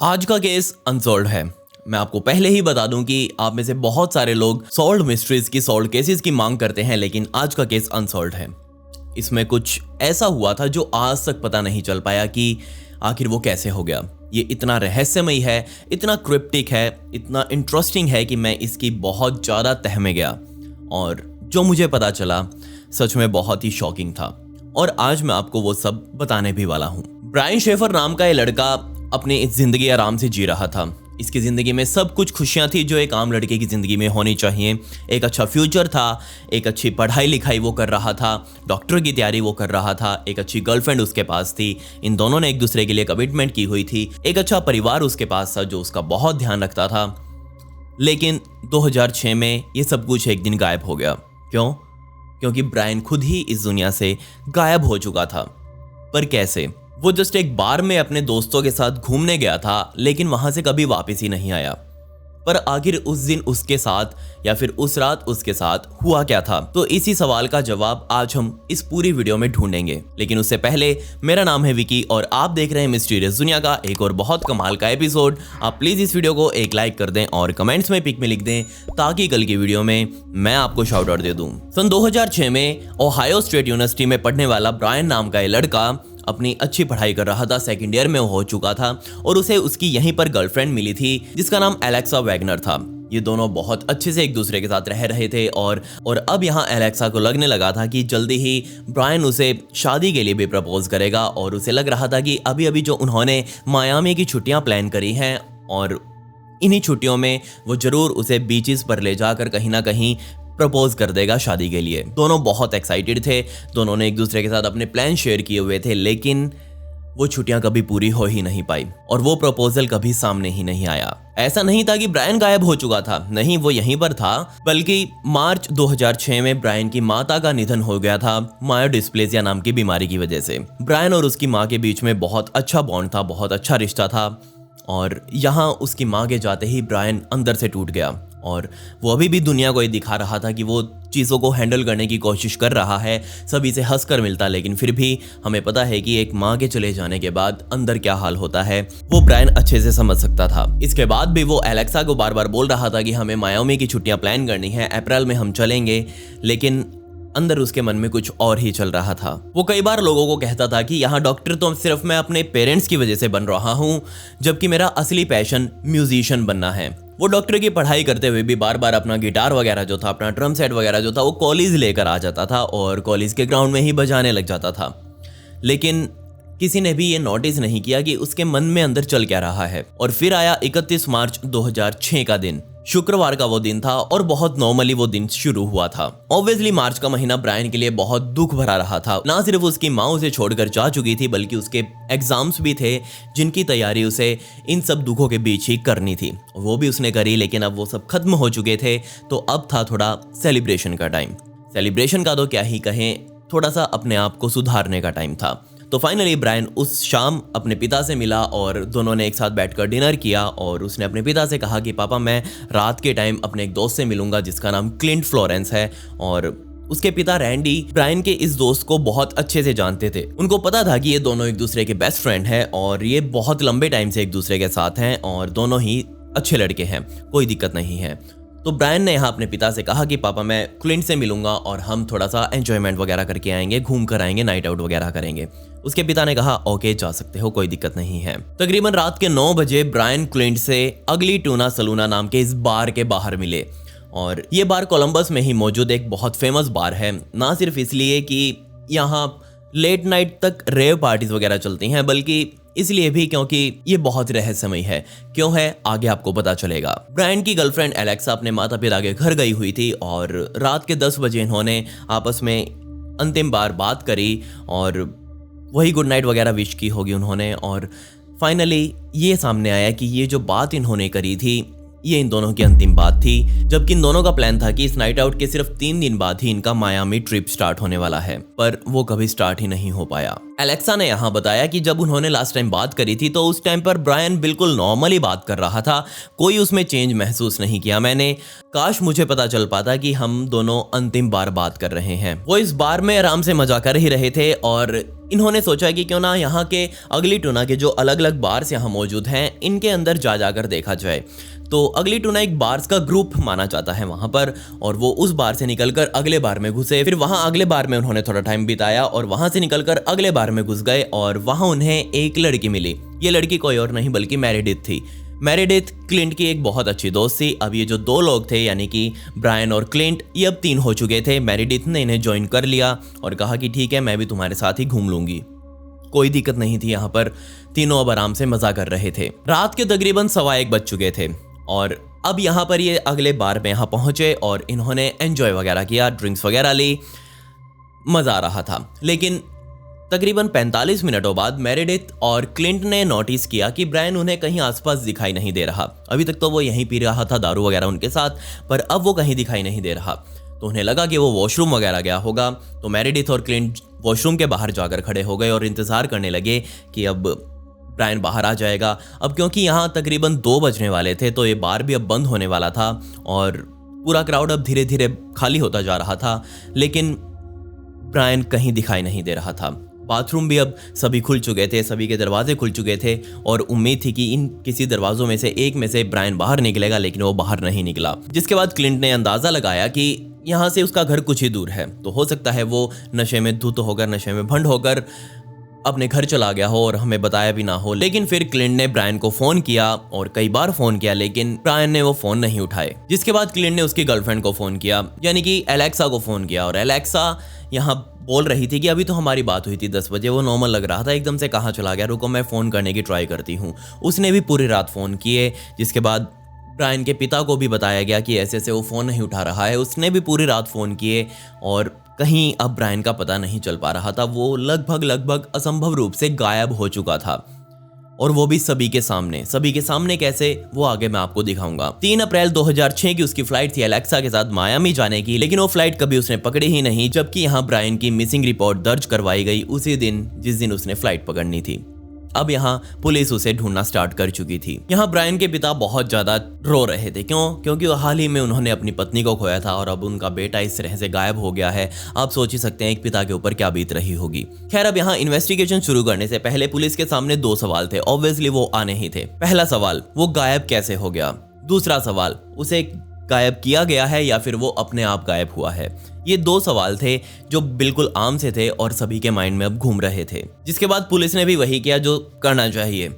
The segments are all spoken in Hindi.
आज का केस अनसॉल्व्ड है। मैं आपको पहले ही बता दूं कि आप में से बहुत सारे लोग सॉल्व्ड मिस्ट्रीज की, सॉल्व्ड केसेस की मांग करते हैं, लेकिन आज का केस अनसॉल्व्ड है। इसमें कुछ ऐसा हुआ था जो आज तक पता नहीं चल पाया कि आखिर वो कैसे हो गया। ये इतना रहस्यमयी है, इतना क्रिप्टिक है, इतना इंटरेस्टिंग है कि मैं इसकी बहुत ज़्यादा तह में गया और जो मुझे पता चला सच में बहुत ही शॉकिंग था और आज मैं आपको वो सब बताने भी वाला हूँ। ब्रायन शेफर नाम का ये लड़का अपनी इस जिंदगी आराम से जी रहा था। इसकी ज़िंदगी में सब कुछ खुशियां थी जो एक आम लड़के की ज़िंदगी में होनी चाहिए। एक अच्छा फ्यूचर था, एक अच्छी पढ़ाई लिखाई वो कर रहा था, डॉक्टर की तैयारी वो कर रहा था, एक अच्छी गर्लफ्रेंड उसके पास थी, इन दोनों ने एक दूसरे के लिए कमिटमेंट की हुई थी, एक अच्छा परिवार उसके पास था जो उसका बहुत ध्यान रखता था। लेकिन 2006 में ये सब कुछ एक दिन गायब हो गया। क्यों? क्योंकि ब्रायन खुद ही इस दुनिया से गायब हो चुका था। पर कैसे? वो जस्ट एक बार में अपने दोस्तों के साथ घूमने गया था, लेकिन वहां से कभी वापस ही नहीं आया। पर आखिर उस दिन उसके साथ या फिर उस रात उसके साथ हुआ क्या था? तो इसी सवाल का जवाब आज हम इस पूरी वीडियो में ढूंढेंगे। लेकिन उससे पहले, मेरा नाम है विकी और आप देख रहे हैं मिस्टीरियस दुनिया का एक और बहुत कमाल का एपिसोड। आप प्लीज इस वीडियो को एक लाइक कर दें और कमेंट्स में पिक में लिख दें ताकि कल की वीडियो में मैं आपको शाउट आउट दे दूं। सन 2006 में ओहायो स्टेट यूनिवर्सिटी में पढ़ने वाला ब्रायन नाम का ये लड़का अपनी अच्छी पढ़ाई कर रहा था, सेकंड ईयर में हो चुका था और उसे उसकी यहीं पर गर्लफ्रेंड मिली थी जिसका नाम एलेक्सा वैगनर था। ये दोनों बहुत अच्छे से एक दूसरे के साथ रह रहे थे और अब यहाँ एलेक्सा को लगने लगा था कि जल्दी ही ब्रायन उसे शादी के लिए भी प्रपोज करेगा और उसे लग रहा था कि अभी अभी जो उन्होंने मायामी की छुट्टियां प्लान करी हैं और इन्हीं छुट्टियों में वो जरूर उसे बीचेस पर ले जाकर कहीं ना कहीं प्रपोज कर देगा शादी के लिए। दोनों बहुत एक्साइटेड थे, दोनों ने एक दूसरे के साथ अपने प्लान शेयर किए हुए थे, लेकिन वो छुट्टियां कभी पूरी हो ही नहीं पाई और वो प्रपोजल कभी सामने ही नहीं आया। ऐसा नहीं था कि ब्रायन गायब हो चुका था, नहीं, वो यहीं पर था, बल्कि मार्च 2006 में ब्रायन की माता का निधन हो गया था मायोडिस्प्लेसिया नाम की बीमारी की वजह से। ब्रायन और उसकी माँ के बीच में बहुत अच्छा बॉन्ड था, बहुत अच्छा रिश्ता था और यहाँ उसकी माँ के जाते ही ब्रायन अंदर से टूट गया और वो अभी भी दुनिया को ये दिखा रहा था कि वो चीज़ों को हैंडल करने की कोशिश कर रहा है, सभी से हंसकर मिलता, लेकिन फिर भी हमें पता है कि एक माँ के चले जाने के बाद अंदर क्या हाल होता है वो ब्रायन अच्छे से समझ सकता था। इसके बाद भी वो एलेक्सा को बार बार बोल रहा था कि हमें मायामी की छुट्टियां प्लान करनी है, अप्रैल में हम चलेंगे, लेकिन अंदर उसके मन में कुछ और ही चल रहा था। वो कई बार लोगों को कहता था कि यहाँ डॉक्टर तो सिर्फ मैं अपने पेरेंट्स की वजह से बन रहा हूँ, जबकि मेरा असली पैशन म्यूजिशियन बनना है। वो डॉक्टर की पढ़ाई करते हुए भी बार बार अपना गिटार वगैरह जो था, अपना ड्रम सेट वगैरह जो था, वो कॉलेज लेकर आ जाता था और कॉलेज के ग्राउंड में ही बजाने लग जाता था। लेकिन किसी ने भी ये नोटिस नहीं किया कि उसके मन में अंदर चल क्या रहा है। और फिर आया 31 मार्च 2006 का दिन, शुक्रवार का वो दिन था और बहुत नॉर्मली वो दिन शुरू हुआ था। ऑब्वियसली मार्च का महीना ब्रायन के लिए बहुत दुख भरा रहा था। ना सिर्फ उसकी माँ उसे छोड़कर जा चुकी थी, बल्कि उसके एग्जाम्स भी थे जिनकी तैयारी उसे इन सब दुखों के बीच ही करनी थी। वो भी उसने करी, लेकिन अब वो सब खत्म हो चुके थे, तो अब था थोड़ा सेलिब्रेशन का टाइम। सेलिब्रेशन का तो क्या ही कहें, थोड़ा सा अपने आप को सुधारने का टाइम था। तो फाइनली ब्रायन उस शाम अपने पिता से मिला और दोनों ने एक साथ बैठकर डिनर किया और उसने अपने पिता से कहा कि पापा, मैं रात के टाइम अपने एक दोस्त से मिलूंगा जिसका नाम क्लिंट फ्लोरेंस है। और उसके पिता रैंडी ब्रायन के इस दोस्त को बहुत अच्छे से जानते थे। उनको पता था कि ये दोनों एक दूसरे के बेस्ट फ्रेंड हैं और ये बहुत लंबे टाइम से एक दूसरे के साथ हैं और दोनों ही अच्छे लड़के हैं, कोई दिक्कत नहीं है। तो ब्रायन ने यहाँ अपने पिता से कहा कि पापा, मैं क्लिंट से मिलूंगा और हम थोड़ा सा एंजॉयमेंट वगैरह करके आएंगे, घूम कर आएंगे, नाइट आउट वगैरह करेंगे। उसके पिता ने कहा ओके, जा सकते हो, कोई दिक्कत नहीं है। तकरीबन रात के 9 बजे ब्रायन क्लिंट से अगली टूना सलूना नाम के इस बार के बाहर मिले और ये बार कोलंबस में ही मौजूद एक बहुत फेमस बार है। ना सिर्फ इसलिए कि यहाँ लेट नाइट तक रेव पार्टीज वगैरह चलती हैं, बल्कि इसलिए भी क्योंकि ये बहुत रहस्यमयी है। क्यों है, आगे आपको पता चलेगा। ब्रायन की गर्लफ्रेंड एलेक्सा अपने माता पिता के घर गई हुई थी और रात के 10 बजे इन्होंने आपस में अंतिम बार बात करी और वही गुड नाइट वगैरह विश की होगी उन्होंने। और फाइनली ये सामने आया कि ये जो बात इन्होंने करी थी ये इन दोनों की अंतिम बात थी, जबकि इन दोनों का प्लान था कि इस नाइट आउट के सिर्फ 3 दिन बाद ही इनका मायामी ट्रिप स्टार्ट होने वाला है, पर वो कभी स्टार्ट ही नहीं हो पाया। एलेक्सा ने यहाँ बताया कि जब उन्होंने लास्ट टाइम बात करी थी तो उस टाइम पर ब्रायन बिल्कुल नॉर्मली बात कर रहा था, कोई उसमें चेंज महसूस नहीं किया मैंने। काश मुझे पता चल पाता कि हम दोनों अंतिम बार बात कर रहे हैं। वो इस बार में आराम से मजा कर ही रहे थे और इन्होंने सोचा कि क्यों ना यहाँ के अगली टूना के जो अलग अलग बार्स यहाँ मौजूद हैं इनके अंदर जा जाकर देखा जाए। तो अगली टूना एक बार्स का ग्रुप माना जाता है वहाँ पर, और वो उस बार से निकलकर अगले बार में घुसे। फिर वहाँ अगले बार में उन्होंने थोड़ा टाइम बिताया और वहाँ से निकलकर अगले बार में घुस गए और वहाँ उन्हें एक लड़की मिली। ये लड़की कोई और नहीं बल्कि मेरेडिथ थी। मेरेडिथ क्लिंट की एक बहुत अच्छी दोस्त थी। अब ये जो दो लोग थे यानी कि ब्रायन और क्लिंट, ये अब 3 हो चुके थे। मेरेडिथ ने इन्हें ज्वाइन कर लिया और कहा कि ठीक है, मैं भी तुम्हारे साथ ही घूम लूंगी। कोई दिक्कत नहीं थी यहाँ पर, तीनों अब आराम से मजा कर रहे थे। रात के तकरीबन 1:15 बज चुके थे और अब यहाँ पर ये अगले बार में यहाँ पहुंचे और इन्होंने एंजॉय वगैरह किया, ड्रिंक्स वगैरह ली, मजा आ रहा था। लेकिन तकरीबन 45 मिनटों बाद मेरेडिथ और क्लिंट ने नोटिस किया कि ब्रायन उन्हें कहीं आसपास दिखाई नहीं दे रहा। अभी तक तो वो यहीं पी रहा था दारू वगैरह उनके साथ, पर अब वो कहीं दिखाई नहीं दे रहा। तो उन्हें लगा कि वो वॉशरूम वगैरह गया होगा। तो मेरेडिथ और क्लिंट वॉशरूम के बाहर जाकर खड़े हो गए और इंतजार करने लगे कि अब ब्रायन बाहर आ जाएगा। अब क्योंकि यहाँ तकरीबन 2 बजने वाले थे तो ये बार भी अब बंद होने वाला था और पूरा क्राउड अब धीरे धीरे खाली होता जा रहा था। लेकिन ब्रायन कहीं दिखाई नहीं दे रहा था। बाथरूम भी अब सभी खुल चुके थे, सभी के दरवाजे खुल चुके थे और उम्मीद थी कि इन किसी दरवाजों में से एक में से ब्रायन बाहर निकलेगा, लेकिन वो बाहर नहीं निकला। जिसके बाद क्लिंट ने अंदाजा लगाया कि यहाँ से उसका घर कुछ ही दूर है, तो हो सकता है वो नशे में धुत होकर, नशे में भंड होकर अपने घर चला गया हो और हमें बताया भी ना हो। लेकिन फिर क्लिंट ने ब्रायन को फोन किया और कई बार फोन किया, लेकिन ब्रायन ने वो फोन नहीं उठाए। जिसके बाद क्लिंट ने उसकी गर्लफ्रेंड को फोन किया, यानी कि एलेक्सा को फोन किया, और एलेक्सा यहाँ बोल रही थी कि अभी तो हमारी बात हुई थी 10 बजे, वो नॉर्मल लग रहा था, एकदम से कहाँ चला गया, रुको मैं फ़ोन करने की ट्राई करती हूँ। उसने भी पूरी रात फ़ोन किए। जिसके बाद ब्रायन के पिता को भी बताया गया कि ऐसे ऐसे वो फ़ोन नहीं उठा रहा है। उसने भी पूरी रात फ़ोन किए और कहीं अब ब्रायन का पता नहीं चल पा रहा था। वो लगभग असंभव रूप से गायब हो चुका था, और वो भी सभी के सामने कैसे, वो आगे मैं आपको दिखाऊंगा। 3 अप्रैल 2006 की उसकी फ्लाइट थी एलेक्सा के साथ मायामी जाने की, लेकिन वो फ्लाइट कभी उसने पकड़ी ही नहीं, जबकि यहाँ ब्रायन की मिसिंग रिपोर्ट दर्ज करवाई गई उसी दिन जिस दिन उसने फ्लाइट पकड़नी थी। अब यहाँ पुलिस उसे ढूंढना स्टार्ट कर चुकी थी। यहाँ ब्रायन के पिता बहुत ज्यादा रो रहे थे। क्योंकि हाल ही में उन्होंने अपनी पत्नी को खोया था और अब उनका बेटा इस तरह से गायब हो गया है। आप सोच ही सकते हैं एक पिता के ऊपर क्या बीत रही होगी। खैर, अब यहाँ इन्वेस्टिगेशन शुरू करने से पहले पुलिस के सामने 2 सवाल थे। ऑब्वियसली वो आने ही थे। पहला सवाल, वो गायब कैसे हो गया। दूसरा सवाल, उसे गायब किया गया है या फिर वो अपने आप गायब हुआ है। ये 2 सवाल थे जो बिल्कुल आम से थे और सभी के माइंड में अब घूम रहे थे। जिसके बाद पुलिस ने भी वही किया जो करना चाहिए,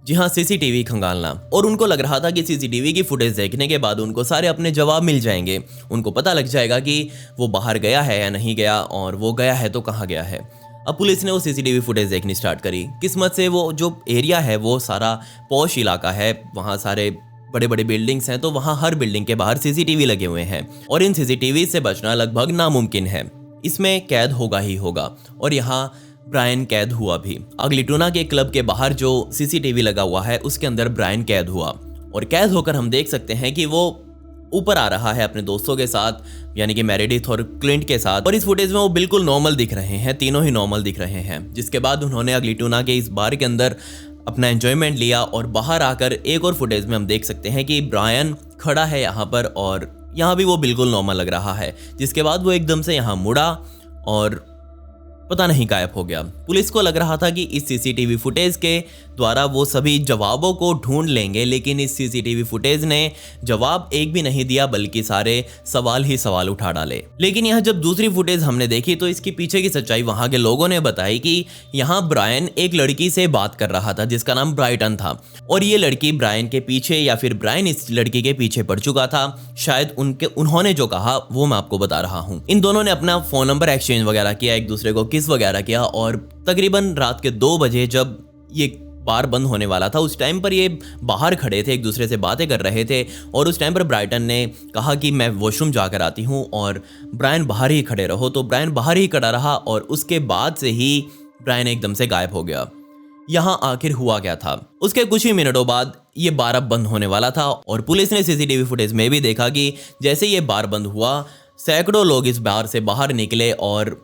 जी हाँ, सीसीटीवी खंगालना। और उनको लग रहा था कि सीसीटीवी की फुटेज देखने के बाद उनको सारे अपने जवाब मिल जाएंगे। उनको पता लग जाएगा कि वो बाहर गया है या नहीं गया, और वो गया है तो कहाँ गया है। अब पुलिस ने वो सीसीटीवी फुटेज देखनी स्टार्ट करी। किस्मत से वो जो एरिया है वो सारा पॉश इलाका है, वहाँ सारे बड़े बड़े बिल्डिंग्स हैं, तो वहाँ हर बिल्डिंग के बाहर सीसीटीवी लगे हुए हैं और इन सीसीटीवी से बचना लगभग नामुमकिन है। इसमें कैद होगा ही होगा, और यहाँ ब्रायन कैद हुआ भी। अगली टूना के क्लब के बाहर जो सीसीटीवी लगा हुआ है उसके अंदर ब्रायन कैद हुआ, और कैद होकर हम देख सकते हैं कि वो ऊपर आ रहा है अपने दोस्तों के साथ, यानी कि मेरेडिथ और क्लिंट के साथ। और इस फुटेज में वो बिल्कुल नॉर्मल दिख रहे हैं, तीनों ही नॉर्मल दिख रहे हैं। जिसके बाद उन्होंने अगली टूना के इस बार के अंदर अपना एंजॉयमेंट लिया और बाहर आकर एक और फुटेज में हम देख सकते हैं कि ब्रायन खड़ा है यहाँ पर, और यहाँ भी वो बिल्कुल नॉर्मल लग रहा है। जिसके बाद वो एकदम से यहाँ मुड़ा और पता नहीं गायब हो गया। पुलिस को लग रहा था कि इस सीसीटीवी फुटेज के द्वारा वो सभी जवाबों को ढूंढ लेंगे, लेकिन इस सीसीटीवी फुटेज ने जवाब एक भी नहीं दिया, बल्कि सारे सवाल ही सवाल उठा डाले। लेकिन यहाँ जब दूसरी फुटेज हमने देखी तो इसके पीछे की सच्चाई वहाँ के लोगों ने बताई कि यहाँ ब्रायन एक लड़की से बात कर रहा था जिसका नाम ब्राइटन था, और ये लड़की ब्रायन के पीछे, या फिर ब्रायन इस लड़की के पीछे पड़ चुका था। शायद उन्होंने जो कहा वो मैं आपको बता रहा हूँ। इन दोनों ने अपना फोन नंबर एक्सचेंज वगैरह किया, एक दूसरे को किस वगैरह किया, और तकरीबन रात के 2 बजे जब ये बार बंद होने वाला था उस टाइम पर ये बाहर खड़े थे, एक दूसरे से बातें कर रहे थे। और उस टाइम पर ब्राइटन ने कहा कि मैं वॉशरूम जाकर आती हूँ और ब्रायन बाहर ही खड़े रहो, तो ब्रायन बाहर ही खड़ा रहा और उसके बाद से ही ब्रायन एकदम से गायब हो गया। यहाँ आखिर हुआ क्या था? उसके कुछ ही मिनटों बाद ये बार अब बंद होने वाला था, और पुलिस ने सीसीटीवी फुटेज में भी देखा कि जैसे ये बार बंद हुआ सैकड़ों लोग इस बार से बाहर निकले, और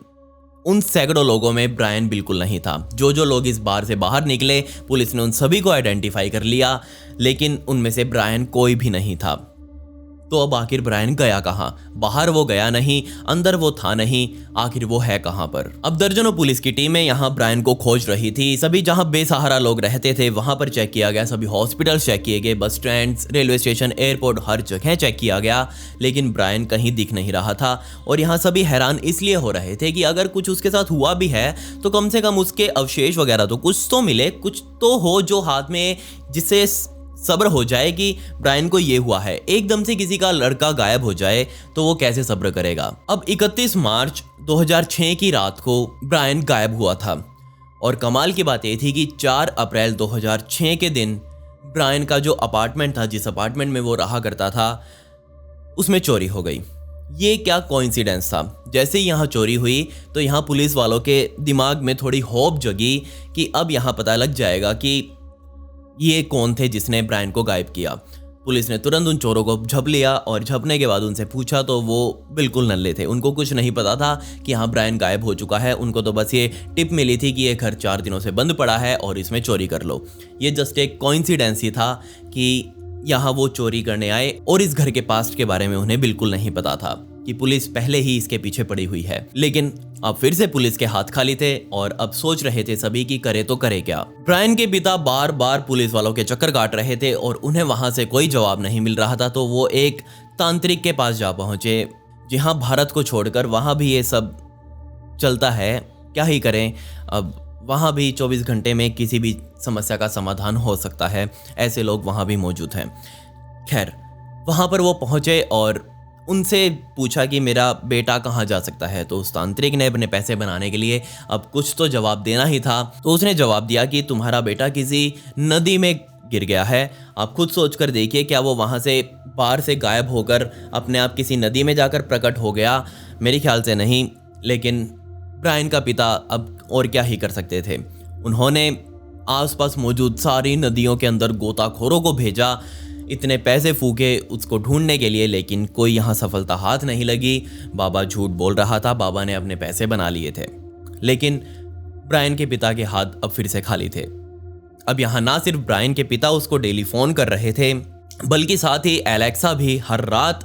उन सैकड़ों लोगों में ब्रायन बिल्कुल नहीं था। जो लोग इस बार से बाहर निकले पुलिस ने उन सभी को आइडेंटिफाई कर लिया, लेकिन उनमें से ब्रायन कोई भी नहीं था। तो अब आखिर ब्रायन गया कहाँ? बाहर वो गया नहीं, अंदर वो था नहीं, आखिर वो है कहाँ पर? अब दर्जनों पुलिस की टीमें यहाँ ब्रायन को खोज रही थी। सभी जहाँ बेसहारा लोग रहते थे वहां पर चेक किया गया, सभी हॉस्पिटल चेक किए गए, bus stand, railway station, airport, हर जगह चेक किया गया, लेकिन ब्रायन कहीं दिख नहीं रहा था। और यहाँ सभी हैरान इसलिए हो रहे थे कि अगर कुछ उसके साथ हुआ भी है तो कम से कम उसके अवशेष वगैरह तो कुछ तो मिले, कुछ तो हो जो हाथ में, जिससे सब्र हो जाए कि ब्रायन को ये हुआ है। एकदम से किसी का लड़का गायब हो जाए तो वो कैसे सब्र करेगा? अब 31 मार्च 2006 की रात को ब्रायन गायब हुआ था और कमाल की बात ये थी कि 4 अप्रैल 2006 के दिन ब्रायन का जो अपार्टमेंट था, जिस अपार्टमेंट में वो रहा करता था, उसमें चोरी हो गई। ये क्या कोइंसिडेंस था? जैसे ही यहाँ चोरी हुई तो यहाँ पुलिस वालों के दिमाग में थोड़ी होप जगी कि अब यहाँ पता लग जाएगा कि ये कौन थे जिसने ब्रायन को गायब किया। पुलिस ने तुरंत उन चोरों को झप लिया और झपने के बाद उनसे पूछा तो वो बिल्कुल नल्ले थे। उनको कुछ नहीं पता था कि हाँ ब्रायन गायब हो चुका है। उनको तो बस ये टिप मिली थी कि ये घर 4 दिनों से बंद पड़ा है और इसमें चोरी कर लो। ये जस्ट एक कोइंसिडेंस ही था कि यहाँ वो चोरी करने आए और इस घर के पास्ट के बारे में उन्हें बिल्कुल नहीं पता था कि पुलिस पहले ही इसके पीछे पड़ी हुई है। लेकिन अब फिर से पुलिस के हाथ खाली थे और अब सोच रहे थे सभी कि करे तो करे क्या। ब्रायन के पिता बार बार पुलिस वालों के चक्कर काट रहे थे और उन्हें वहां से कोई जवाब नहीं मिल रहा था, तो वो एक तांत्रिक के पास जा पहुंचे। जी हाँ, भारत को छोड़कर वहां भी ये सब चलता है, क्या ही करें। अब वहाँ भी 24 घंटे में किसी भी समस्या का समाधान हो सकता है, ऐसे लोग वहाँ भी मौजूद हैं। खैर, वहाँ पर वो पहुँचे और उनसे पूछा कि मेरा बेटा कहाँ जा सकता है। तो उस तांत्रिक ने अपने पैसे बनाने के लिए अब कुछ तो जवाब देना ही था, तो उसने जवाब दिया कि तुम्हारा बेटा किसी नदी में गिर गया है। आप खुद सोच कर देखिए, क्या वो वहाँ से बाहर से गायब होकर अपने आप किसी नदी में जाकर प्रकट हो गया? मेरे ख्याल से नहीं। लेकिन ब्रायन का पिता अब और क्या ही कर सकते थे। उन्होंने आसपास मौजूद सारी नदियों के अंदर गोताखोरों को भेजा, इतने पैसे फूके उसको ढूंढने के लिए, लेकिन कोई यहाँ सफलता हाथ नहीं लगी। बाबा झूठ बोल रहा था, बाबा ने अपने पैसे बना लिए थे। लेकिन ब्रायन के पिता के हाथ अब फिर से खाली थे। अब यहाँ ना सिर्फ ब्रायन के पिता उसको डेली फ़ोन कर रहे थे, बल्कि साथ ही एलेक्सा भी हर रात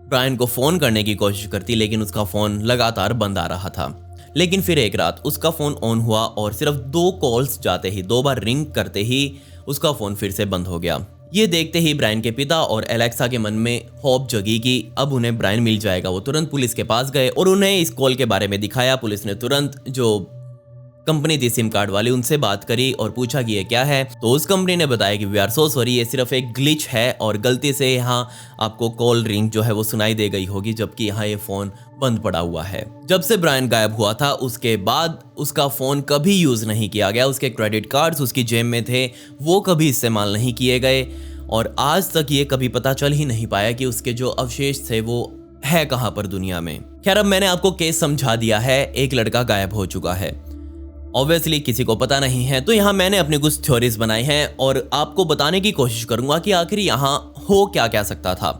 ब्रायन को फ़ोन करने की कोशिश करती, लेकिन उसका फ़ोन लगातार बंद आ रहा था। लेकिन फिर एक रात उसका फ़ोन ऑन हुआ और सिर्फ 2 कॉल्स जाते ही, 2 बार रिंग करते ही उसका फ़ोन फिर से बंद हो गया। ये देखते ही ब्रायन के पिता और एलेक्सा के मन में होप जगी कि अब उन्हें ब्रायन मिल जाएगा। वो तुरंत पुलिस के पास गए और उन्हें इस कॉल के बारे में दिखाया। पुलिस ने तुरंत जो कंपनी थी सिम कार्ड वाली, उनसे बात करी और पूछा कि ये क्या है। तो उस कंपनी ने बताया कि वी आर सो सॉरी, ये सिर्फ एक ग्लिच है और गलती से यहाँ आपको कॉल रिंग जो है वो सुनाई दे गई होगी, जबकि यहाँ ये फ़ोन बंद पड़ा हुआ है। जब से ब्रायन गायब हुआ था उसके बाद उसका फ़ोन कभी यूज़ नहीं किया गया। उसके क्रेडिट कार्ड्स उसकी जेब में थे, वो कभी इस्तेमाल नहीं किए गए और आज तक ये कभी पता चल ही नहीं पाया कि उसके जो अवशेष थे वो है कहाँ पर दुनिया में। खैर, अब मैंने आपको केस समझा दिया है। एक लड़का गायब हो चुका है, ऑब्वियसली किसी को पता नहीं है। तो यहाँ मैंने अपनी कुछ थ्योरीज बनाई हैं और आपको बताने की कोशिश करूंगा कि आखिर यहाँ हो क्या क्या सकता था,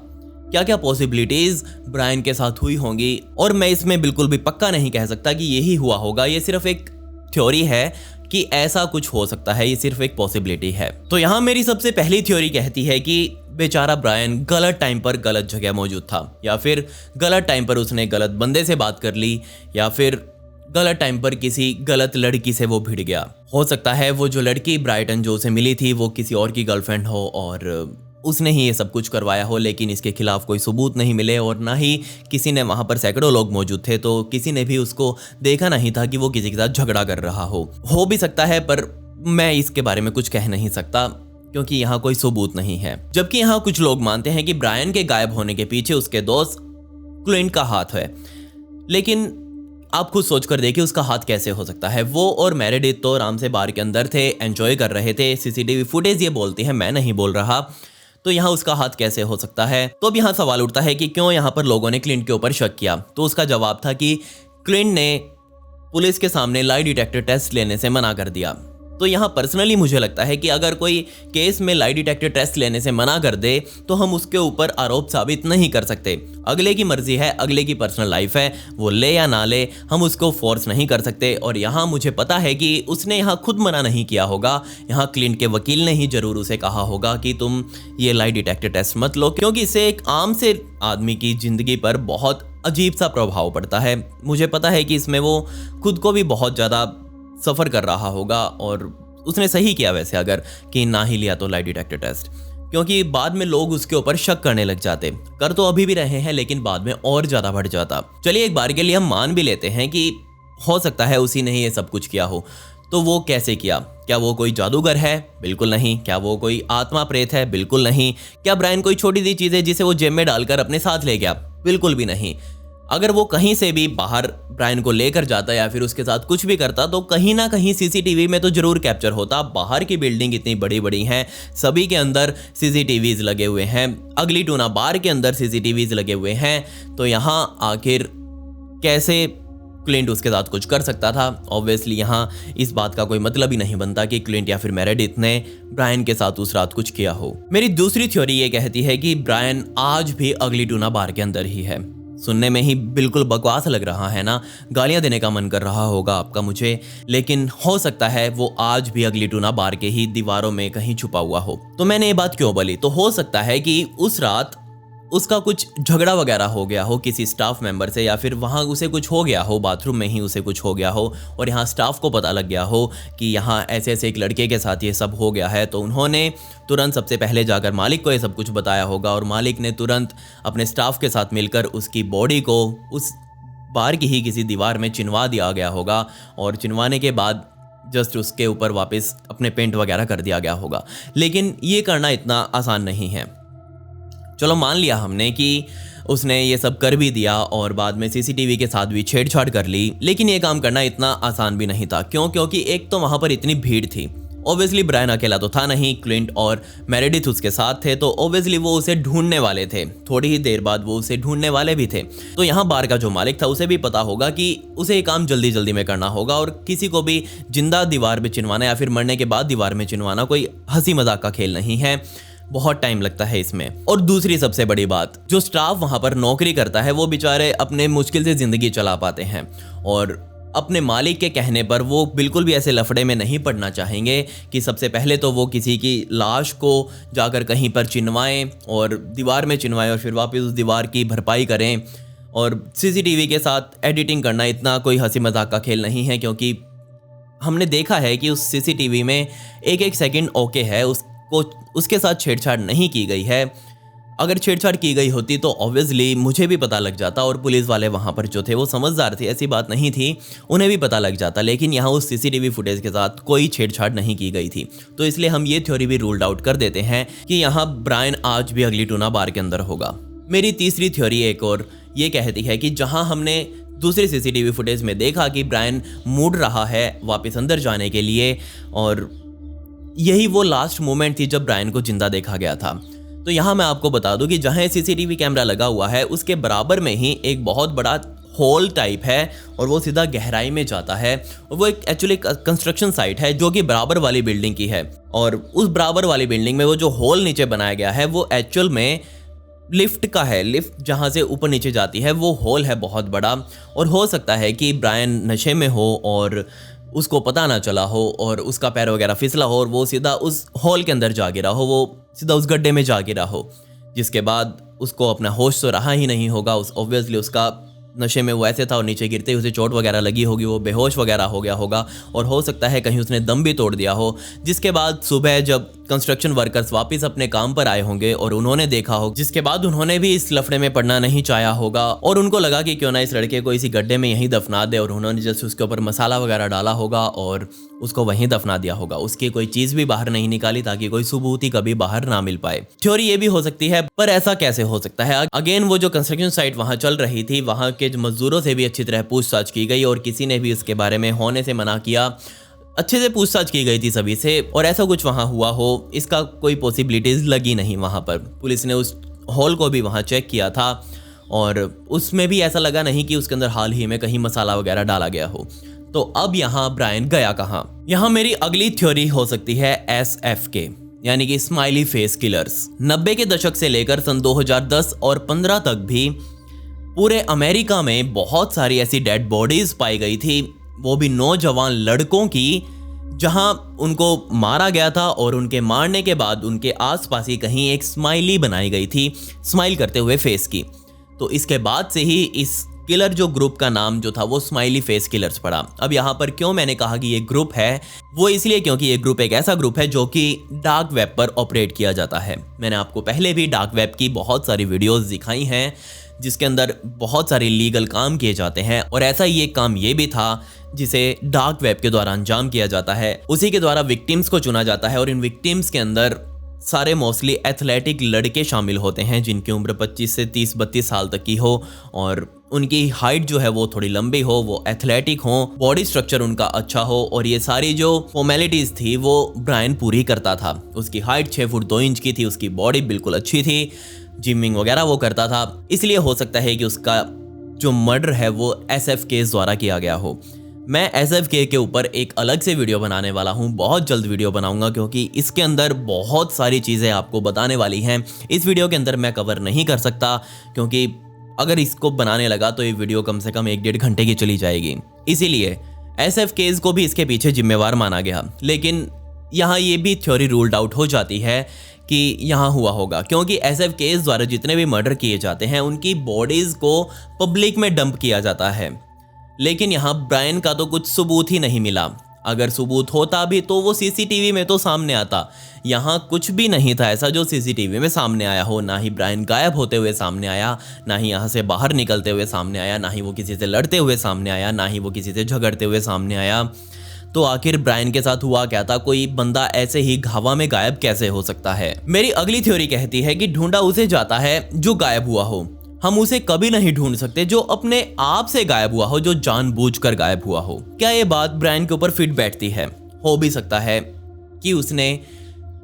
क्या क्या पॉसिबिलिटीज ब्रायन के साथ हुई होंगी। और मैं इसमें बिल्कुल भी पक्का नहीं कह सकता कि यही हुआ होगा, ये सिर्फ एक थ्योरी है कि ऐसा कुछ हो सकता है, ये सिर्फ एक पॉसिबिलिटी है। तो यहाँ मेरी सबसे पहली थ्योरी कहती है कि बेचारा ब्रायन गलत टाइम पर गलत जगह मौजूद था, या फिर गलत टाइम पर उसने गलत बंदे से बात कर ली, या फिर गलत टाइम पर किसी गलत लड़की से वो भिड़ गया। हो सकता है वो जो लड़की ब्राइटन जो उसे मिली थी वो किसी और की गर्लफ्रेंड हो और उसने ही ये सब कुछ करवाया हो, लेकिन इसके खिलाफ कोई सबूत नहीं मिले और ना ही किसी ने, वहाँ पर सैकड़ों लोग मौजूद थे तो किसी ने भी उसको देखा नहीं था कि वो किसी के साथ झगड़ा कर रहा हो भी सकता है, पर मैं इसके बारे में कुछ कह नहीं सकता क्योंकि यहाँ कोई सबूत नहीं है। जबकि यहाँ कुछ लोग मानते हैं कि ब्रायन के गायब होने के पीछे उसके दोस्त क्लिंट का हाथ है, लेकिन आप खुद सोचकर देखिए उसका हाथ कैसे हो सकता है। वो और मेरेडिथ तो आराम से बार के अंदर थे, एंजॉय कर रहे थे, सीसीटीवी फुटेज ये बोलती है, मैं नहीं बोल रहा। तो यहाँ उसका हाथ कैसे हो सकता है? तो अब यहाँ सवाल उठता है कि क्यों यहाँ पर लोगों ने क्लिंट के ऊपर शक किया। तो उसका जवाब था कि क्लिंट ने पुलिस के सामने लाई डिटेक्टर टेस्ट लेने से मना कर दिया। तो यहाँ पर्सनली मुझे लगता है कि अगर कोई केस में लाई डिटेक्टर टेस्ट लेने से मना कर दे तो हम उसके ऊपर आरोप साबित नहीं कर सकते। अगले की मर्जी है, अगले की पर्सनल लाइफ है, वो ले या ना ले, हम उसको फोर्स नहीं कर सकते। और यहाँ मुझे पता है कि उसने यहाँ खुद मना नहीं किया होगा, यहाँ क्लिंट के वकील ने ही जरूर उसे कहा होगा कि तुम ये लाई डिटेक्टर टेस्ट मत लो, क्योंकि इससे एक आम से आदमी की जिंदगी पर बहुत अजीब सा प्रभाव पड़ता है। मुझे पता है कि इसमें वो खुद को भी बहुत ज़्यादा सफ़र कर रहा होगा और उसने सही किया वैसे अगर कि ना ही लिया तो लाई डिटेक्टर टेस्ट, क्योंकि बाद में लोग उसके ऊपर शक करने लग जाते। कर तो अभी भी रहे हैं लेकिन बाद में और ज़्यादा बढ़ जाता। चलिए एक बार के लिए हम मान भी लेते हैं कि हो सकता है उसी ने ही ये सब कुछ किया हो। तो वो कैसे किया? क्या वो कोई जादूगर है? बिल्कुल नहीं। क्या वो कोई आत्मा प्रेत है? बिल्कुल नहीं। क्या ब्रायन कोई छोटी सी चीज़ है जिसे वो जेब में डालकर अपने साथ ले गया? बिल्कुल भी नहीं। अगर वो कहीं से भी बाहर ब्रायन को लेकर जाता या फिर उसके साथ कुछ भी करता तो कहीं ना कहीं सीसीटीवी में तो जरूर कैप्चर होता। बाहर की बिल्डिंग इतनी बड़ी बड़ी हैं, सभी के अंदर सीसीटीवीज लगे हुए हैं, अगली टूना बार के अंदर सीसीटीवीज लगे हुए हैं। तो यहाँ आखिर कैसे क्लिंट उसके साथ कुछ कर सकता था? ऑब्वियसली यहाँ इस बात का कोई मतलब ही नहीं बनता कि क्लिंट या फिर मेरेडिथ ने ब्रायन के साथ उस रात कुछ किया हो। मेरी दूसरी थ्योरी ये कहती है कि ब्रायन आज भी अगली टूना बार के अंदर ही है। सुनने में ही बिल्कुल बकवास लग रहा है ना, गालियां देने का मन कर रहा होगा आपका मुझे, लेकिन हो सकता है वो आज भी अगली टूना बार के ही दीवारों में कहीं छुपा हुआ हो। तो मैंने ये बात क्यों बोली? तो हो सकता है कि उस रात उसका कुछ झगड़ा वगैरह हो गया हो किसी स्टाफ मेंबर से, या फिर वहाँ उसे कुछ हो गया हो, बाथरूम में ही उसे कुछ हो गया हो और यहाँ स्टाफ को पता लग गया हो कि यहाँ ऐसे ऐसे एक लड़के के साथ ये सब हो गया है। तो उन्होंने तुरंत सबसे पहले जाकर मालिक को ये सब कुछ बताया होगा और मालिक ने तुरंत अपने स्टाफ के साथ मिलकर उसकी बॉडी को उस बार की ही किसी दीवार में चिनवा दिया गया होगा और चिनवाने के बाद जस्ट उसके ऊपर वापस अपने पेंट वगैरह कर दिया गया होगा। लेकिन ये करना इतना आसान नहीं है। चलो मान लिया हमने कि उसने ये सब कर भी दिया और बाद में सीसीटीवी के साथ भी छेड़छाड़ कर ली, लेकिन ये काम करना इतना आसान भी नहीं था। क्यों? क्योंकि एक तो वहाँ पर इतनी भीड़ थी। ऑब्वियसली ब्रायन अकेला तो था नहीं, क्लिंट और मेरेडिथ उसके साथ थे, तो ऑब्वियसली वो उसे ढूंढने वाले थे। थोड़ी ही देर बाद वो उसे ढूंढने वाले भी थे। तो यहाँ बार का जो मालिक था उसे भी पता होगा कि उसे ये काम जल्दी जल्दी में करना होगा और किसी को भी जिंदा दीवार में चिनवाना या फिर मरने के बाद दीवार में चिनवाना कोई हंसी मजाक का खेल नहीं है। बहुत टाइम लगता है इसमें। और दूसरी सबसे बड़ी बात, जो स्टाफ वहां पर नौकरी करता है वो बेचारे अपने मुश्किल से जिंदगी चला पाते हैं और अपने मालिक के कहने पर वो बिल्कुल भी ऐसे लफड़े में नहीं पड़ना चाहेंगे कि सबसे पहले तो वो किसी की लाश को जाकर कहीं पर चिनवाएं और दीवार में चिनवाएं और फिर वापस उस दीवार की भरपाई करें। और सीसीटीवी के साथ एडिटिंग करना इतना कोई हंसी मजाक का खेल नहीं है, क्योंकि हमने देखा है कि उस सीसीटीवी में एक एक सेकंड ओके है, उसके साथ छेड़छाड़ नहीं की गई है। अगर छेड़छाड़ की गई होती तो ऑब्वियसली मुझे भी पता लग जाता और पुलिस वाले वहाँ पर जो थे वो समझदार थे, ऐसी बात नहीं थी, उन्हें भी पता लग जाता। लेकिन यहाँ उस सीसीटीवी फुटेज के साथ कोई छेड़छाड़ नहीं की गई थी, तो इसलिए हम ये थ्योरी भी रूल्ड आउट कर देते हैं कि यहाँ ब्रायन आज भी अगली टूना बार के अंदर होगा। मेरी तीसरी थ्योरी एक और ये कहती है कि जहाँ हमने दूसरे सीसीटीवी फुटेज में देखा कि ब्रायन मुड़ रहा है वापस अंदर जाने के लिए और यही वो लास्ट मोमेंट थी जब ब्रायन को जिंदा देखा गया था। तो यहाँ मैं आपको बता दूं कि जहाँ सीसीटीवी कैमरा लगा हुआ है उसके बराबर में ही एक बहुत बड़ा होल टाइप है और वो सीधा गहराई में जाता है और वो एक एक्चुअली कंस्ट्रक्शन साइट है जो कि बराबर वाली बिल्डिंग की है। और उस बराबर वाली बिल्डिंग में वो जो होल नीचे बनाया गया है वो एक्चुअल में लिफ्ट का है। लिफ्ट जहाँ से ऊपर नीचे जाती है वो होल है बहुत बड़ा, और हो सकता है कि ब्रायन नशे में हो और उसको पता ना चला हो और उसका पैर वगैरह फिसला हो और वो सीधा उस हॉल के अंदर जा गिरा हो, वो सीधा उस गड्ढे में जा गिरा हो, जिसके बाद उसको अपना होश तो रहा ही नहीं होगा। ऑब्वियसली उसका नशे में वो ऐसे था और नीचे गिरते ही उसे चोट वगैरह लगी होगी, वो बेहोश वगैरह हो गया होगा और हो सकता है कहीं उसने दम भी तोड़ दिया हो। जिसके बाद सुबह जब कंस्ट्रक्शन वर्कर्स वापस अपने काम पर आए होंगे और उन्होंने देखा हो, जिसके बाद उन्होंने भी इस लफड़े में पड़ना नहीं चाहा होगा और उनको लगा कि क्यों ना इस लड़के को इसी गड्ढे में यहीं दफना दे, और उन्होंने जैसे उसके ऊपर मसाला वगैरह डाला होगा और उसको वहीं दफना दिया होगा। उसकी कोई चीज भी बाहर नहीं निकाली ताकि कोई सबूत ही कभी बाहर ना मिल पाए। थ्योरी ये भी हो सकती है, पर ऐसा कैसे हो सकता है? अगेन वो जो कंस्ट्रक्शन साइट वहां चल रही थी, वहां के मजदूरों से भी अच्छी तरह पूछताछ की गई और किसी ने भी इसके बारे में होने से मना किया। अच्छे से पूछताछ की गई थी सभी से और ऐसा कुछ वहाँ हुआ हो इसका कोई पॉसिबिलिटीज लगी नहीं। वहाँ पर पुलिस ने उस हॉल को भी वहाँ चेक किया था और उसमें भी ऐसा लगा नहीं कि उसके अंदर हाल ही में कहीं मसाला वगैरह डाला गया हो। तो अब यहाँ ब्रायन गया कहाँ? यहाँ मेरी अगली थ्योरी हो सकती है SFK, यानी कि स्माइली फेस किलर्स। 90 के दशक से लेकर सन 2010 और 15 तक भी पूरे अमेरिका में बहुत सारी ऐसी डेड बॉडीज पाई गई थी, वो भी नौजवान लड़कों की, जहां उनको मारा गया था और उनके मारने के बाद उनके आसपास ही कहीं एक स्माइली बनाई गई थी, स्माइल करते हुए फेस की। तो इसके बाद से ही इस किलर जो ग्रुप का नाम जो था वो स्माइली फेस किलर्स पड़ा। अब यहाँ पर क्यों मैंने कहा कि ये ग्रुप है, वो इसलिए क्योंकि ये ग्रुप एक ऐसा ग्रुप है जो कि डार्क वेब पर ऑपरेट किया जाता है। मैंने आपको पहले भी डार्क वेब की बहुत सारी वीडियोस दिखाई हैं जिसके अंदर बहुत सारे लीगल काम किए जाते हैं, और ऐसा ही एक काम ये भी था जिसे डार्क वेब के द्वारा अंजाम किया जाता है। उसी के द्वारा विक्टिम्स को चुना जाता है और इन विक्टिम्स के अंदर सारे मोस्टली एथलेटिक लड़के शामिल होते हैं जिनकी उम्र 25 से 30-32 साल तक की हो, और उनकी हाइट जो है वो थोड़ी लंबी हो, वो एथलेटिक हो, बॉडी स्ट्रक्चर उनका अच्छा हो, और ये सारी जो फॉर्मेलिटीज थी वो ब्रायन पूरी करता था। उसकी हाइट 6 फुट 2 इंच की थी, उसकी बॉडी बिल्कुल अच्छी थी, जिमिंग वगैरह वो करता था। इसलिए हो सकता है कि उसका जो मर्डर है वो SFK द्वारा किया गया हो। मैं SFK के ऊपर एक अलग से वीडियो बनाने वाला हूँ, बहुत जल्द वीडियो बनाऊंगा, क्योंकि इसके अंदर बहुत सारी चीज़ें आपको बताने वाली हैं। इस वीडियो के अंदर मैं कवर नहीं कर सकता, क्योंकि अगर इसको बनाने लगा तो ये वीडियो कम से कम 1-1.5 घंटे की चली जाएगी। इसीलिए SFK को भी इसके पीछे जिम्मेवार माना गया। लेकिन यहाँ ये भी थ्योरी रूल्ड आउट हो जाती है कि यहाँ हुआ होगा, क्योंकि SFK द्वारा जितने भी मर्डर किए जाते हैं उनकी बॉडीज़ को पब्लिक में डंप किया जाता है। लेकिन यहाँ ब्रायन का तो कुछ सबूत ही नहीं मिला। अगर सबूत होता भी तो वो CCTV में तो सामने आता। यहाँ कुछ भी नहीं था ऐसा जो CCTV में सामने आया हो। ना ही ब्रायन गायब होते हुए सामने आया, ना ही यहाँ से बाहर निकलते हुए सामने आया, ना ही वो किसी से लड़ते हुए सामने आया, ना ही वो किसी से झगड़ते हुए सामने आया। तो आखिर ब्रायन के साथ हुआ क्या था? कोई बंदा ऐसे ही घावा में गायब कैसे हो सकता है? मेरी अगली थ्योरी कहती है कि ढूंढा उसे जाता है जो गायब हुआ हो। हम उसे कभी नहीं ढूंढ सकते जो अपने आप से गायब हुआ हो, जो जानबूझकर गायब हुआ हो। क्या ये बात ब्रायन के ऊपर फिट बैठती है? हो भी सकता है कि उसने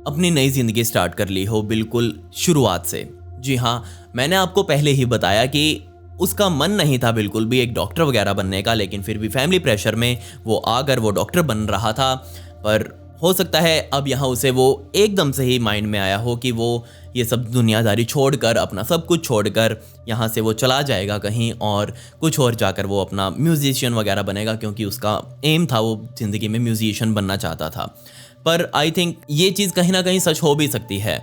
अपनी नई जिंदगी स्टार्ट कर ली हो बिल्कुल शुरुआत से। जी हाँ, मैंने आपको पहले ही बताया कि उसका मन नहीं था बिल्कुल भी एक डॉक्टर वगैरह बनने का, लेकिन फिर भी फैमिली प्रेशर में वो आकर वो डॉक्टर बन रहा था। पर हो सकता है अब यहाँ उसे वो एकदम से ही माइंड में आया हो कि वो ये सब दुनियादारी छोड़कर, अपना सब कुछ छोड़कर यहाँ से वो चला जाएगा कहीं और कुछ और जाकर वो अपना म्यूजिशियन वगैरह बनेगा, क्योंकि उसका एम था, वो ज़िंदगी में म्यूजिशियन बनना चाहता था। पर आई थिंक ये चीज़ कहीं ना कहीं सच हो भी सकती है,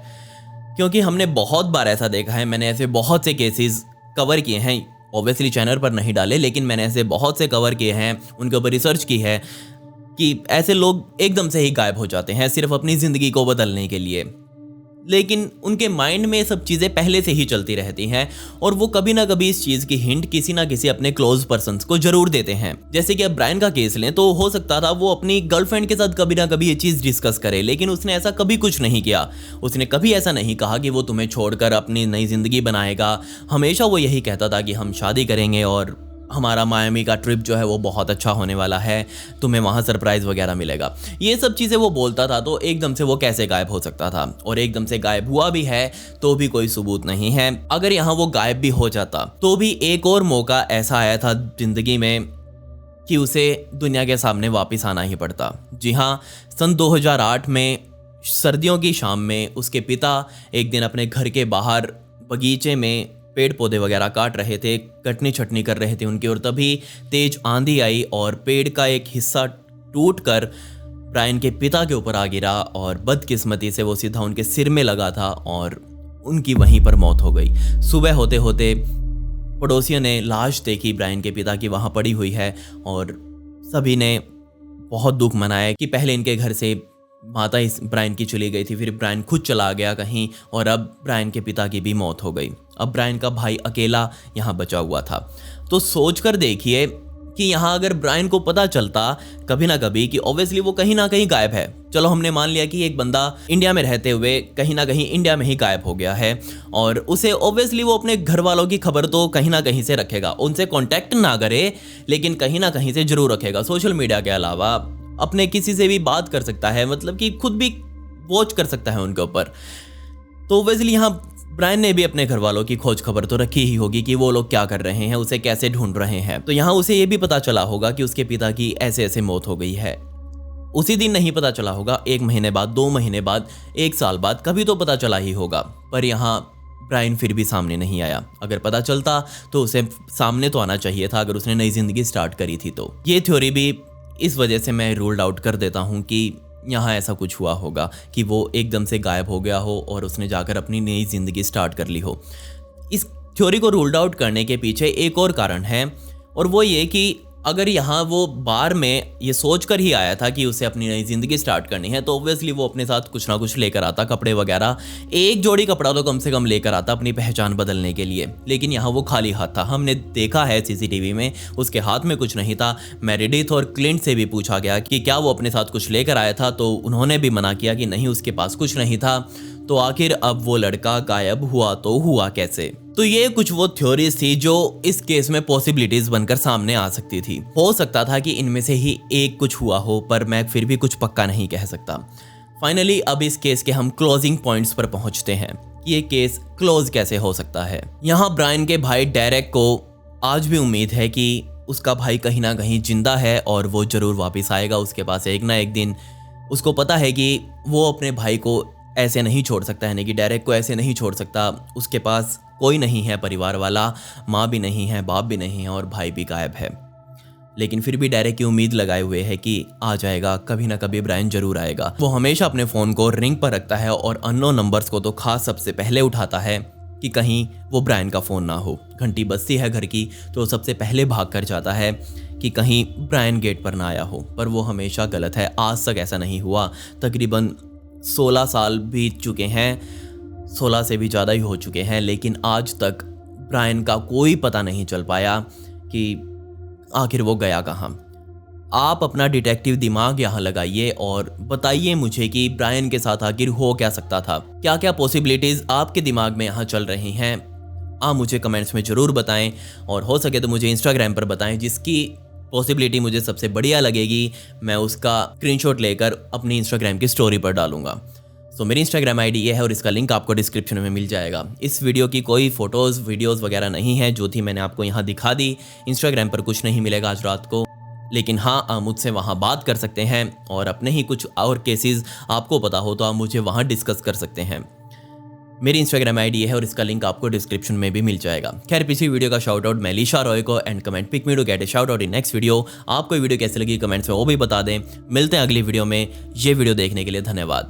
क्योंकि हमने बहुत बार ऐसा देखा है। मैंने ऐसे बहुत से केसेस कवर किए हैं, ऑब्वियसली चैनल पर नहीं डाले, लेकिन मैंने ऐसे बहुत से कवर किए हैं, उनके ऊपर रिसर्च की है कि ऐसे लोग एकदम से ही गायब हो जाते हैं सिर्फ अपनी ज़िंदगी को बदलने के लिए। लेकिन उनके माइंड में सब चीज़ें पहले से ही चलती रहती हैं और वो कभी ना कभी इस चीज़ की हिंट किसी ना किसी अपने क्लोज पर्सन्स को जरूर देते हैं। जैसे कि अब ब्रायन का केस लें तो हो सकता था वो अपनी गर्लफ्रेंड के साथ कभी ना कभी ये चीज़ डिस्कस करे, लेकिन उसने ऐसा कभी कुछ नहीं किया। उसने कभी ऐसा नहीं कहा कि वो तुम्हें छोड़कर अपनी नई ज़िंदगी बनाएगा। हमेशा वो यही कहता था कि हम शादी करेंगे और हमारा मायामी का ट्रिप जो है वो बहुत अच्छा होने वाला है, तुम्हें वहाँ सरप्राइज़ वगैरह मिलेगा। ये सब चीज़ें वो बोलता था। तो एकदम से वो कैसे गायब हो सकता था? और एकदम से गायब हुआ भी है तो भी कोई सबूत नहीं है। अगर यहाँ वो गायब भी हो जाता तो भी एक और मौका ऐसा आया था ज़िंदगी में कि उसे दुनिया के सामने वापस आना ही पड़ता। जी हाँ, सन 2008 में सर्दियों की शाम में उसके पिता एक दिन अपने घर के बाहर बगीचे में पेड़ पौधे वगैरह काट रहे थे, कटनी छटनी कर रहे थे उनकी, और तभी तेज आंधी आई और पेड़ का एक हिस्सा टूटकर ब्रायन के पिता के ऊपर आ गिरा और बदकिस्मती से वो सीधा उनके सिर में लगा था और उनकी वहीं पर मौत हो गई। सुबह होते होते पड़ोसियों ने लाश देखी ब्रायन के पिता की वहाँ पड़ी हुई है और सभी ने बहुत दुख मनाया कि पहले इनके घर से माता इस ब्रायन की चली गई थी, फिर ब्रायन खुद चला गया कहीं और अब ब्रायन के पिता की भी मौत हो गई। अब ब्रायन का भाई अकेला यहाँ बचा हुआ था। तो सोचकर देखिए कि यहाँ अगर ब्रायन को पता चलता कभी ना कभी कि ऑब्वियसली वो कहीं ना कहीं गायब है, चलो हमने मान लिया कि एक बंदा इंडिया में रहते हुए कहीं ना कहीं इंडिया में ही गायब हो गया है और उसे ऑब्वियसली वो अपने घर वालों की खबर तो कहीं ना कहीं से रखेगा, उनसे कॉन्टैक्ट ना करे लेकिन कहीं ना कहीं से जरूर रखेगा। सोशल मीडिया के अलावा अपने किसी से भी बात कर सकता है, मतलब कि खुद भी वॉच कर सकता है उनके ऊपर। तो ऑब्वियसली यहाँ ब्रायन ने भी अपने घर वालों की खोज खबर तो रखी ही होगी कि वो लोग क्या कर रहे हैं, उसे कैसे ढूंढ रहे हैं। तो यहाँ उसे ये भी पता चला होगा कि उसके पिता की ऐसे ऐसे मौत हो गई है। उसी दिन नहीं पता चला होगा, 1 महीने बाद, 2 महीने बाद, 1 साल बाद, कभी तो पता चला ही होगा। पर यहाँ ब्रायन फिर भी सामने नहीं आया। अगर पता चलता तो उसे सामने तो आना चाहिए था, अगर उसने नई जिंदगी स्टार्ट करी थी तो। ये थ्योरी भी इस वजह से मैं रूल्ड आउट कर देता हूँ कि यहाँ ऐसा कुछ हुआ होगा कि वो एकदम से गायब हो गया हो और उसने जाकर अपनी नई ज़िंदगी स्टार्ट कर ली हो। इस थ्योरी को रूल्ड आउट करने के पीछे एक और कारण है, और वो ये कि अगर यहाँ वो बार में ये सोच कर ही आया था कि उसे अपनी नई ज़िंदगी स्टार्ट करनी है, तो ऑब्वियसली वो अपने साथ कुछ ना कुछ लेकर आता, कपड़े वगैरह, एक जोड़ी कपड़ा तो कम से कम लेकर आता अपनी पहचान बदलने के लिए। लेकिन यहाँ वो खाली हाथ था। हमने देखा है सीसीटीवी में, उसके हाथ में कुछ नहीं था। मेरेडिथ और क्लिंट से भी पूछा गया कि क्या वो अपने साथ कुछ लेकर आया था, तो उन्होंने भी मना किया कि नहीं, उसके पास कुछ नहीं था। तो आखिर अब वो लड़का गायब हुआ तो हुआ कैसे? तो ये कुछ वो थ्योरीज थी जो इस केस में पॉसिबिलिटीज बनकर सामने आ सकती थी। हो सकता था कि इनमें से ही एक कुछ हुआ हो, पर मैं फिर भी कुछ पक्का नहीं कह सकता। फाइनली अब इस केस के हम क्लोजिंग पॉइंट्स पर पहुंचते हैं कि ये केस क्लोज कैसे हो सकता है। यहाँ ब्रायन के भाई डेरेक को आज भी उम्मीद है कि उसका भाई कहीं ना कहीं जिंदा है और वो जरूर वापस आएगा उसके पास एक ना एक दिन। उसको पता है कि वो अपने भाई को ऐसे नहीं छोड़ सकता, यानी कि डेरेक को ऐसे नहीं छोड़ सकता। उसके पास कोई नहीं है परिवार वाला, माँ भी नहीं है, बाप भी नहीं है और भाई भी गायब है। लेकिन फिर भी डेरेक की उम्मीद लगाए हुए है कि आ जाएगा, कभी ना कभी ब्रायन जरूर आएगा। वो हमेशा अपने फ़ोन को रिंग पर रखता है और अननोन नंबर्स को तो खास सबसे पहले उठाता है कि कहीं वो ब्रायन का फ़ोन ना हो। घंटी बजती है घर की तो सबसे पहले भाग कर जाता है कि कहीं ब्रायन गेट पर ना आया हो। पर वो हमेशा गलत है, आज तक ऐसा नहीं हुआ। तकरीबन 16 साल बीत चुके हैं, 16 से भी ज़्यादा ही हो चुके हैं, लेकिन आज तक ब्रायन का कोई पता नहीं चल पाया कि आखिर वो गया कहाँ। आप अपना डिटेक्टिव दिमाग यहाँ लगाइए और बताइए मुझे कि ब्रायन के साथ आखिर हो क्या सकता था। क्या क्या पॉसिबिलिटीज़ आपके दिमाग में यहाँ चल रही हैं, आप मुझे कमेंट्स में ज़रूर बताएं, और हो सके तो मुझे इंस्टाग्राम पर बताएं। जिसकी पॉसिबिलिटी मुझे सबसे बढ़िया लगेगी, मैं उसका स्क्रीनशॉट लेकर अपनी इंस्टाग्राम की स्टोरी पर डालूंगा। तो मेरी इंस्टाग्राम आईडी ये है और इसका लिंक आपको डिस्क्रिप्शन में मिल जाएगा। इस वीडियो की कोई फ़ोटोज़ वीडियोज़ वगैरह नहीं है, जो थी मैंने आपको यहाँ दिखा दी। इंस्टाग्राम पर कुछ नहीं मिलेगा आज रात को, लेकिन हाँ, आप मुझसे वहाँ बात कर सकते हैं और अपने ही कुछ और केसेस आपको पता हो तो आप मुझे वहाँ डिस्कस कर सकते हैं। मेरी इंस्टाग्राम आईडी है और इसका लिंक आपको डिस्क्रिप्शन में भी मिल जाएगा। खैर, पिछली वीडियो का शाउट आउट मेलिशा रॉय को and comment pick me to get a shout out in next video. आपको ये वीडियो कैसी लगी कमेंट्स में वो भी बता दें। मिलते हैं अगली वीडियो में। ये वीडियो देखने के लिए धन्यवाद।